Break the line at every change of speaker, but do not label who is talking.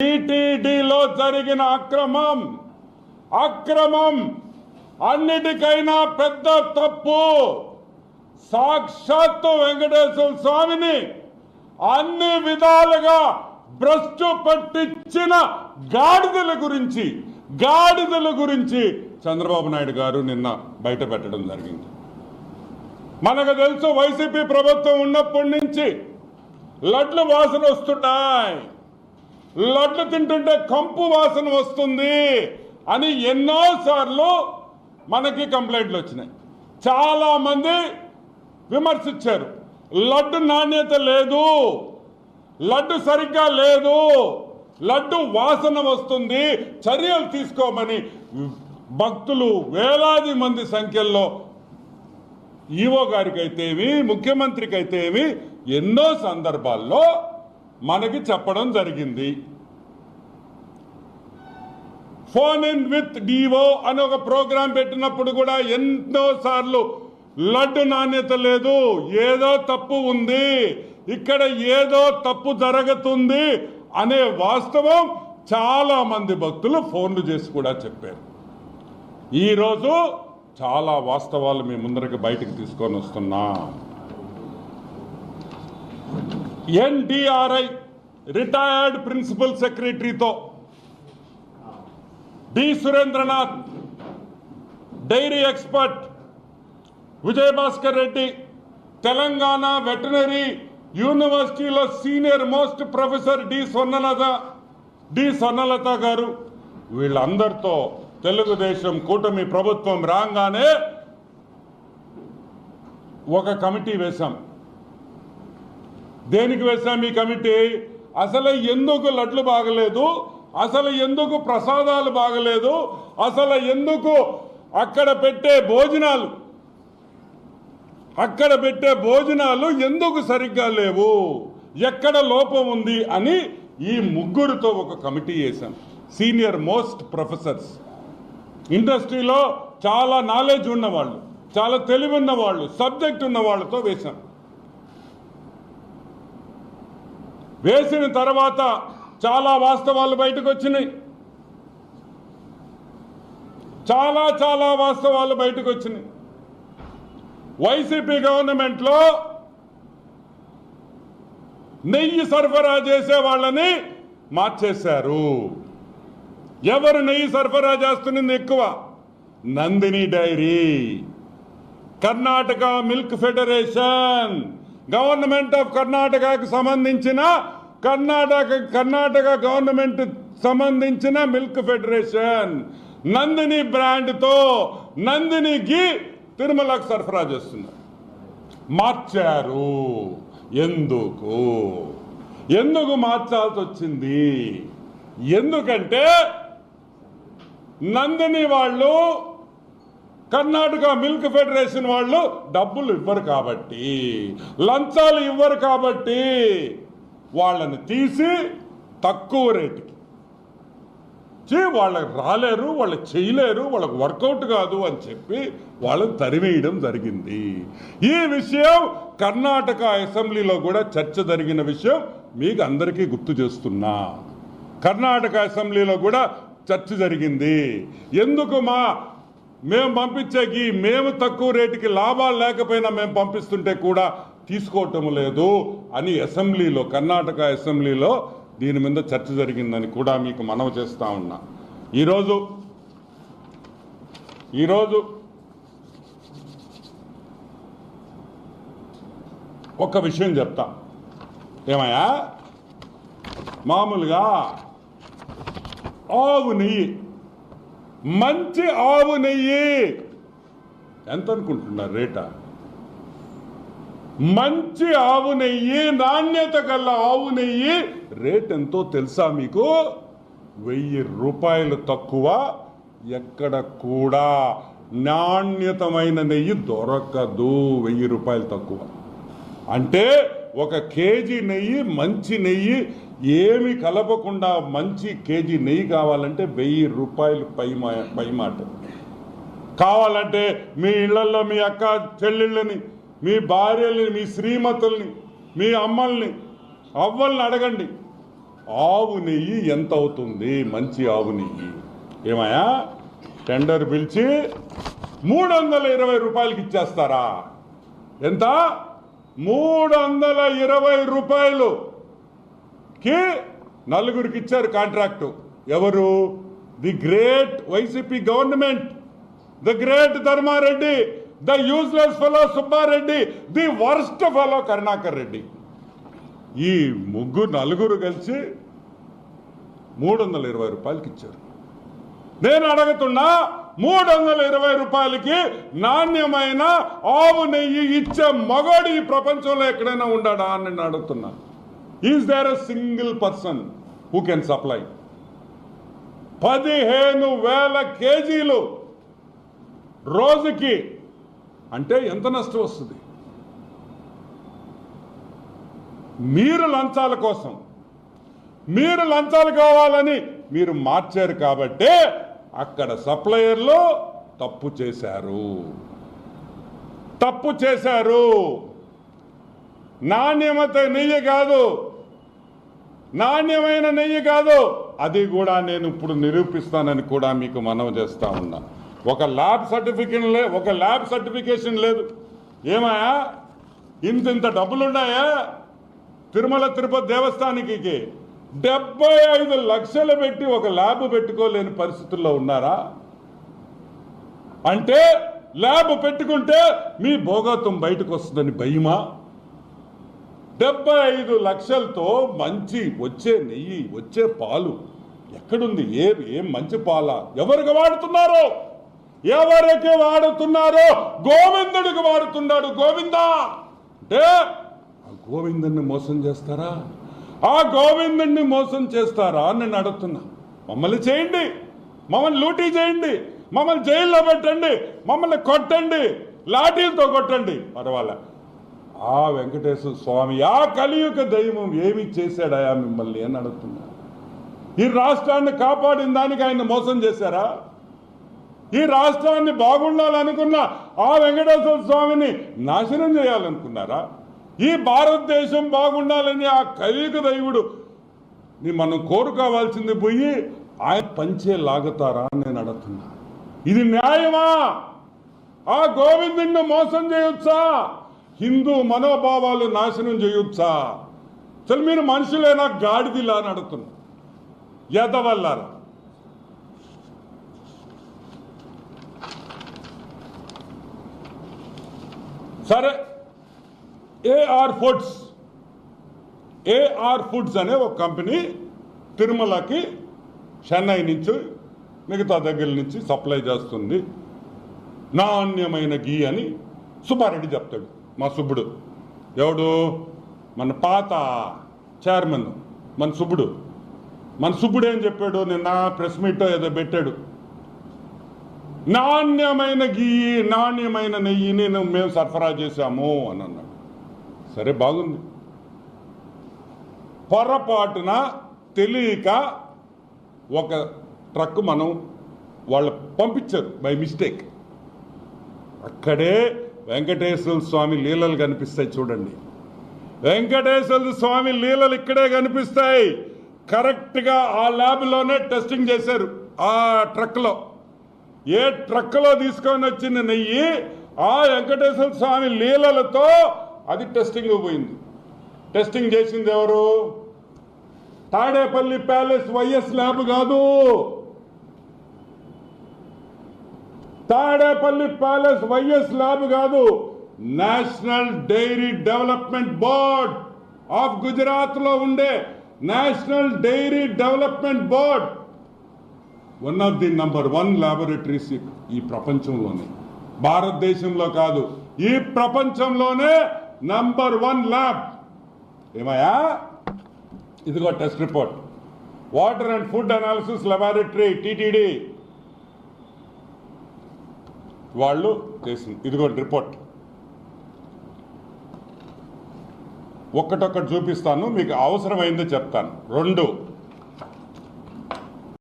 టీటీడీలో జరిగిన అక్రమం అన్నిటికైనా పెద్ద తప్పు. సాక్షాత్తు వెంకటేశ్వర స్వామిని అన్ని విధాలుగా భ్రష్టు పట్టించిన గాడిదల గురించి చంద్రబాబు నాయుడు గారు నిన్న బయట పెట్టడం జరిగింది. మనకు తెలుసు, వైసీపీ ప్రభుత్వం ఉన్నప్పటి నుంచి లడ్లు వాసన వస్తున్నాయి, లడ్లు తింటుంటే కంపు వాసన వస్తుంది అని ఎన్నోసార్లు మనకి కంప్లైంట్లు వచ్చినాయి. చాలా మంది విమర్శించారు. లడ్డు నాణ్యత లేదు, లడ్డు సరిగ్గా లేదు, లడ్డు వాసన వస్తుంది, చర్యలు తీసుకోమని భక్తులు వేలాది మంది సంఖ్యలో ఈవో గారికి అయితేమి, ముఖ్యమంత్రికి అయితేమి ఎన్నో సందర్భాల్లో మనకి చెప్పడం జరిగింది. ఫోన్ ఇన్ విత్ డివో అని ఒక ప్రోగ్రాం పెట్టినప్పుడు కూడా ఎన్నో సార్లు లడ్డు నాణ్యత లేదు, ఏదో తప్పు ఉంది, ఇక్కడ ఏదో తప్పు జరుగుతుంది అనే వాస్తవం చాలా మంది భక్తులు ఫోన్లు చేసి కూడా చెప్పారు. ఈరోజు చాలా వాస్తవాలు మీ ముందరికి బయటకు తీసుకొని వస్తున్నా. ఎన్డిఆర్ఐ రిటైర్డ్ ప్రిన్సిపల్ సెక్రటరీతో D Surendranath, dairy expert Vijayabhaskar Reddy, Telangana veterinary యూనివర్సిటీలో senior most professor D Swarnalatha garu, వీళ్ళందరితో తెలుగుదేశం కూటమి ప్రభుత్వం రాగానే ఒక కమిటీ వేశాం. దేనికి వేశాం ఈ కమిటీ? అసలు ఎందుకు లడ్లు బాగలేదు, అసలు ఎందుకు ప్రసాదాలు బాగలేదు, అసలు ఎందుకు అక్కడ పెట్టే భోజనాలు ఎందుకు సరిగ్గా లేవు, ఎక్కడ లోపం ఉంది అని ఈ ముగ్గురితో ఒక కమిటీ వేశాం. సీనియర్ మోస్ట్ ప్రొఫెసర్స్, ఇండస్ట్రీలో చాలా నాలెడ్జ్ ఉన్నవాళ్ళు, చాలా తెలివి ఉన్నవాళ్ళు, సబ్జెక్ట్ ఉన్న వాళ్ళతో వేశాం. వేసిన తర్వాత చాలా వాస్తవాలు బయటకు వచ్చినాయి. చాలా వాస్తవాలు బయటకు వచ్చినాయి. వైసీపీ గవర్నమెంట్లో నెయ్యి సరఫరా చేసే వాళ్ళని మార్చేశారు. ఎవరు నెయ్యి సరఫరా చేస్తున్నది ఎక్కువ? Nandini dairy, Karnataka milk federation, government of కర్ణాటకకు సంబంధించిన కర్ణాటక గవర్నమెంట్ సంబంధించిన మిల్క్ ఫెడరేషన్ నందిని బ్రాండ్తో నందిని ఘీ తిరుమలకు సరఫరా చేస్తున్నారు. మార్చారు. ఎందుకు మార్చాల్సి వచ్చింది? ఎందుకంటే నందిని వాళ్ళు, కర్ణాటక మిల్క్ ఫెడరేషన్ వాళ్ళు డబ్బులు ఇవ్వరు కాబట్టి, లంచాలు ఇవ్వరు కాబట్టి వాళ్ళని తీసి తక్కువ రేటుకి వాళ్ళకి రాలేరు, వాళ్ళు చేయలేరు, వాళ్ళకు వర్కౌట్ కాదు అని చెప్పి వాళ్ళని తరిమేయడం జరిగింది. ఈ విషయం కర్ణాటక అసెంబ్లీలో కూడా చర్చ జరిగిన విషయం మీకు అందరికీ గుర్తు చేస్తున్నా. కర్ణాటక అసెంబ్లీలో కూడా చర్చ జరిగింది. ఎందుకు మేము పంపించేకి, మేము తక్కువ రేటుకి లాభాలు లేకపోయినా మేము పంపిస్తుంటే కూడా తీసుకోవటం లేదు అని అసెంబ్లీలో, కర్ణాటక అసెంబ్లీలో దీని మీద చర్చ జరిగిందని కూడా మీకు మనవి చేస్తా ఉన్నా. ఈరోజు ఒక విషయం చెప్తా. ఏమయ్యా, మామూలుగా ఆవు నెయ్యి, మంచి ఆవు నెయ్యి ఎంత అనుకుంటున్నారు రేటా? మంచి ఆవు నెయ్యి, నాణ్యత గల ఆవు నెయ్యి రేట్ ఎంతో తెలుసా మీకు? 1000 రూపాయలు తక్కువ ఎక్కడ కూడా నాణ్యతమైన నెయ్యి దొరకదు. 1000 రూపాయలు తక్కువ అంటే ఒక కేజీ నెయ్యి, మంచి నెయ్యి ఏమి కలపకుండా మంచి కేజీ నెయ్యి కావాలంటే 1000 రూపాయలు పై మాట. కావాలంటే మీ ఇళ్లలో మీ అక్క చెల్లెళ్ళని, మీ భార్యల్ని, మీ శ్రీమతుల్ని, మీ అమ్మల్ని, అవ్వల్ని అడగండి. ఆవు నెయ్యి ఎంత అవుతుంది, మంచి ఆవు నెయ్యి ఏమయ్యా టెండర్ పిలిచి 320 రూపాయలకి ఇచ్చేస్తారా? ఎంత? 320 రూపాయలుకి నలుగురికి ఇచ్చారు కాంట్రాక్టు. ఎవరు? The great YCP government, the great Dharmareddy, the useless fellow Subbareddy, the worst fellow Karunakar Reddy. ఈ నలుగురు కలిసి 320 రూపాయలకి ఇచ్చారు. నేను అడుగుతున్నా, 320 రూపాయలకి నాణ్యమైన ఆవు నెయ్యి ఇచ్చే మగోడు ఈ ప్రపంచంలో ఎక్కడైనా ఉండాడా అని నేను అడుగుతున్నా. Is there a single person who can supply? 15,000 కేజీలు రోజుకి అంటే ఎంత నష్టం వస్తుంది? మీరు లంచాల కోసం, మీరు లంచాలు కావాలని మీరు మార్చారు కాబట్టి అక్కడ సప్లయర్లు తప్పు చేశారు. నాణ్యమైన నెయ్యి కాదు, అది కూడా నేను ఇప్పుడు నిరూపిస్తానని కూడా మీకు మనవి చేస్తా ఉన్నా. ఒక ల్యాబ్ సర్టిఫికేషన్ లేదు. ఏమాయా ఇంత డబ్బులున్నాయా? తిరుమల తిరుపతి దేవస్థానానికి 75 లక్షలు పెట్టి ఒక ల్యాబ్ పెట్టుకోలేని పరిస్థితుల్లో ఉన్నారా? అంటే ల్యాబ్ పెట్టుకుంటే మీ భోగత్వం బయటకు వస్తుందని భయమా? 75 లక్షలతో మంచి వచ్చే నెయ్యి, వచ్చే పాలు ఎక్కడుంది? ఏం మంచి పాల? ఎవరికి వాడుతున్నారో గోవిందుడికి వాడుతున్నాడు. గోవిందా అంటే ఆ గోవిందుడిని మోసం చేస్తారా? ఆ గోవిందుడిని మోసం చేస్తారా అని నేను అడుగుతున్నా. మమ్మల్ని చేయండి, మమ్మల్ని లూటీ చేయండి, మమ్మల్ని జైల్లో పెట్టండి, మమ్మల్ని కొట్టండి, లాఠీలతో కొట్టండి, పర్వాలే. ఆ వెంకటేశ్వర స్వామి, ఆ కలియుగ దైవం ఏమి చేశాడయా మిమ్మల్ని అని అడుగుతున్నా. ఈ రాష్ట్రాన్ని కాపాడిన దానికి ఆయన మోసం చేశారా? ఈ రాష్ట్రాన్ని బాగుండాలనుకున్న ఆ వెంకటేశ్వర స్వామిని నాశనం చేయాలనుకున్నారా? ఈ భారతదేశం బాగుండాలని ఆ కలియుగ దైవుడు మనం కోరుకోవాల్సింది పోయి ఆయన పంచే లాగుతారా అని నేను అడుగుతున్నా. ఇది న్యాయమా? ఆ గోవిందుడిని మోసం చేయొచ్చా? హిందూ మనోభావాలు నాశనం చేయొచ్చా? అసలు మీరు మనుషులేనా గాడిదిలా అని అడుగుతున్నా. ఎదవల్లారా. సరే, ఏఆర్ ఫుడ్స్ అనే ఒక కంపెనీ తిరుమలకి చెన్నై నుంచి మిగతా దగ్గర నుంచి సప్లై చేస్తుంది. నాణ్యమైన గీ అని సుబ్బారెడ్డి చెప్తాడు. మా సుబ్బుడు ఎవడు? మన పాత చైర్మన్ మన సుబ్బుడు ఏం చెప్పాడు? నిన్న ప్రెస్ మీట్ ఏదో పెట్టాడు. నాణ్యమైన గీ, నాణ్యమైన నెయ్యిని మేము సరఫరా చేశాము అని అన్నాడు. సరే, బాగుంది. పొరపాటున తెలియక ఒక ట్రక్ వాళ్ళు పంపించారు బై మిస్టేక్. అక్కడే వెంకటేశ్వర స్వామి లీలలు కనిపిస్తాయి. చూడండి, వెంకటేశ్వర స్వామి లీలలు ఇక్కడే కనిపిస్తాయి. కరెక్ట్గా ఆ ల్యాబ్లోనే టెస్టింగ్ చేశారు. ఆ ట్రక్లో, ఏ ట్రక్లో తీసుకొని వచ్చిన నెయ్యి ఆ వెంకటేశ్వర స్వామి లీలలతో అది టెస్టింగ్ పోయింది. టెస్టింగ్ చేసింది ఎవరు? తాడేపల్లి ప్యాలెస్ వైఎస్ ల్యాబ్ కాదు. తాడేపల్లి ప్యాలెస్ వైఎస్ ల్యాబ్ కాదు. National dairy development board of Gujarat లో ఉండే national dairy development board one of the number 1 ల్యాబొరేటరీస్ ఈ ప్రపంచంలోనే, భారతదేశంలో కాదు, ఈ ప్రపంచంలోనే నంబర్ 1 ల్యాబ్. ఏమయ్యా? ఇదిగో test report. Water and food analysis laboratory TTD వాళ్ళు చేసింది. ఇదిగో రిపోర్ట్. ఒక్కటొక్కటి చూపిస్తాను, మీకు అవసరమైందో చెప్తాను. 2